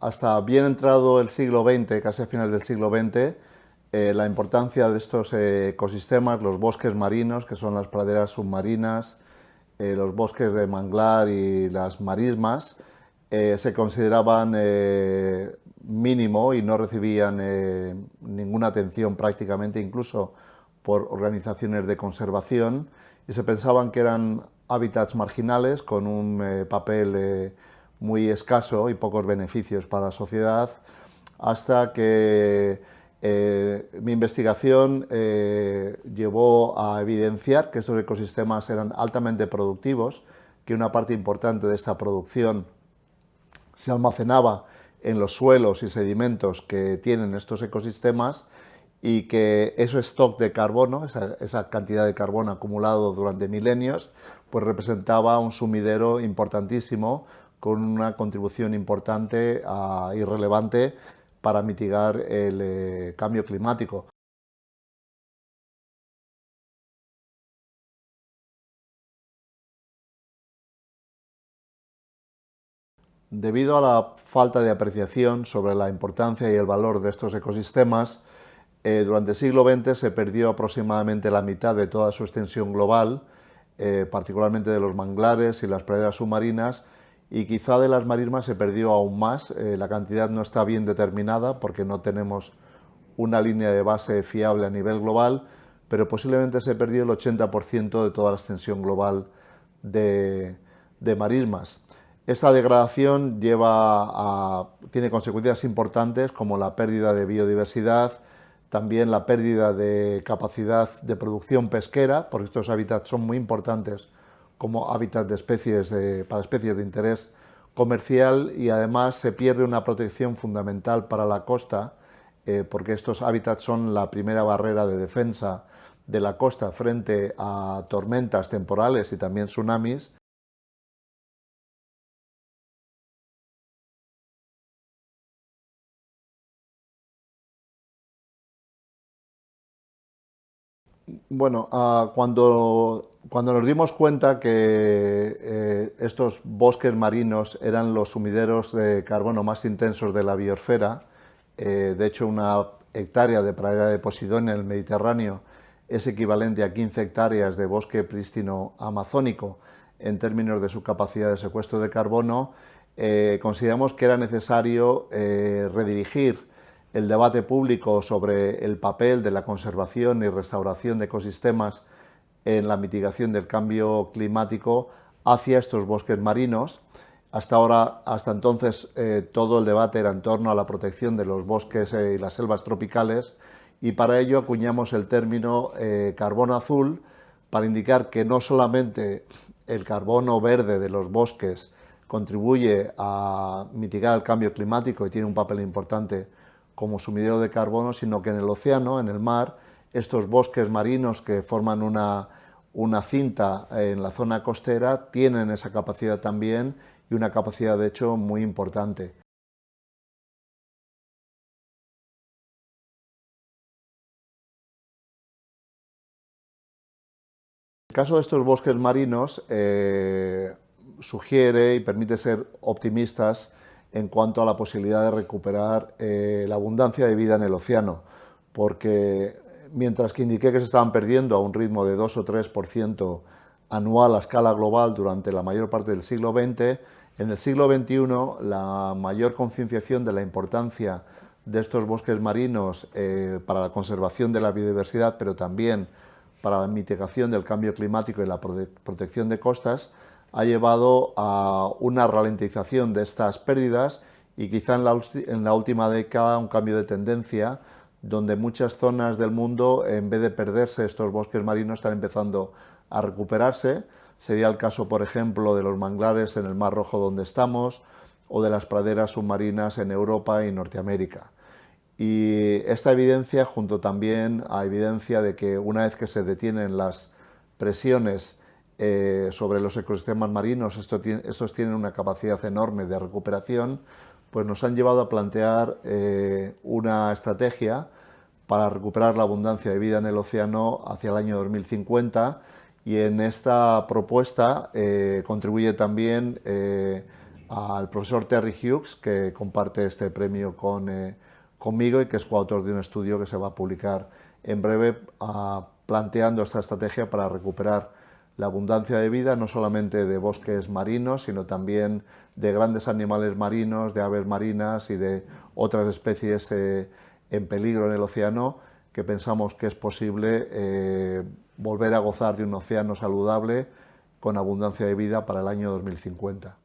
hasta bien entrado el siglo XX, casi a finales del siglo XX, la importancia de estos ecosistemas, los bosques marinos, que son las praderas submarinas, los bosques de manglar y las marismas, se consideraban mínimo y no recibían ninguna atención prácticamente, incluso por organizaciones de conservación, y se pensaban que eran hábitats marginales con un papel muy escaso y pocos beneficios para la sociedad, hasta que mi investigación llevó a evidenciar que estos ecosistemas eran altamente productivos, que una parte importante de esta producción se almacenaba en los suelos y sedimentos que tienen estos ecosistemas, y que ese stock de carbono, esa cantidad de carbono acumulado durante milenios, pues representaba un sumidero importantísimo con una contribución importante y relevante para mitigar el cambio climático. Debido a la falta de apreciación sobre la importancia y el valor de estos ecosistemas, durante el siglo XX se perdió aproximadamente la mitad de toda su extensión global, particularmente de los manglares y las praderas submarinas, y quizá de las marismas se perdió aún más. La cantidad no está bien determinada porque no tenemos una línea de base fiable a nivel global, pero posiblemente se perdió el 80% de toda la extensión global de marismas. Esta degradación tiene consecuencias importantes como la pérdida de biodiversidad, también la pérdida de capacidad de producción pesquera, porque estos hábitats son muy importantes como hábitats de para especies de interés comercial, y además se pierde una protección fundamental para la costa, porque estos hábitats son la primera barrera de defensa de la costa frente a tormentas temporales y también tsunamis. Bueno, cuando nos dimos cuenta que estos bosques marinos eran los sumideros de carbono más intensos de la biosfera, de hecho una hectárea de pradera de Posidonia en el Mediterráneo es equivalente a 15 hectáreas de bosque prístino amazónico en términos de su capacidad de secuestro de carbono, consideramos que era necesario redirigir el debate público sobre el papel de la conservación y restauración de ecosistemas en la mitigación del cambio climático hacia estos bosques marinos. Hasta entonces, todo el debate era en torno a la protección de los bosques y las selvas tropicales, y para ello acuñamos el término carbono azul, para indicar que no solamente el carbono verde de los bosques contribuye a mitigar el cambio climático y tiene un papel importante como sumidero de carbono, sino que en el océano, en el mar, estos bosques marinos que forman una cinta en la zona costera tienen esa capacidad también, y una capacidad de hecho muy importante. El caso de estos bosques marinos sugiere y permite ser optimistas en cuanto a la posibilidad de recuperar la abundancia de vida en el océano, porque mientras que indiqué que se estaban perdiendo a un ritmo de 2 o 3% anual a escala global durante la mayor parte del siglo XX, en el siglo XXI la mayor concienciación de la importancia de estos bosques marinos para la conservación de la biodiversidad, pero también para la mitigación del cambio climático y la protección de costas, ha llevado a una ralentización de estas pérdidas, y quizá en la última década un cambio de tendencia, donde muchas zonas del mundo, en vez de perderse estos bosques marinos, están empezando a recuperarse. Sería el caso, por ejemplo, de los manglares en el Mar Rojo donde estamos, o de las praderas submarinas en Europa y Norteamérica. Y esta evidencia, junto también a evidencia de que una vez que se detienen las presiones sobre los ecosistemas marinos, estos tienen una capacidad enorme de recuperación, pues nos han llevado a plantear una estrategia para recuperar la abundancia de vida en el océano hacia el año 2050, y en esta propuesta contribuye también al profesor Terry Hughes, que comparte este premio conmigo y que es coautor de un estudio que se va a publicar en breve, planteando esta estrategia para recuperar la abundancia de vida, no solamente de bosques marinos, sino también de grandes animales marinos, de aves marinas y de otras especies en peligro en el océano, que pensamos que es posible volver a gozar de un océano saludable con abundancia de vida para el año 2050.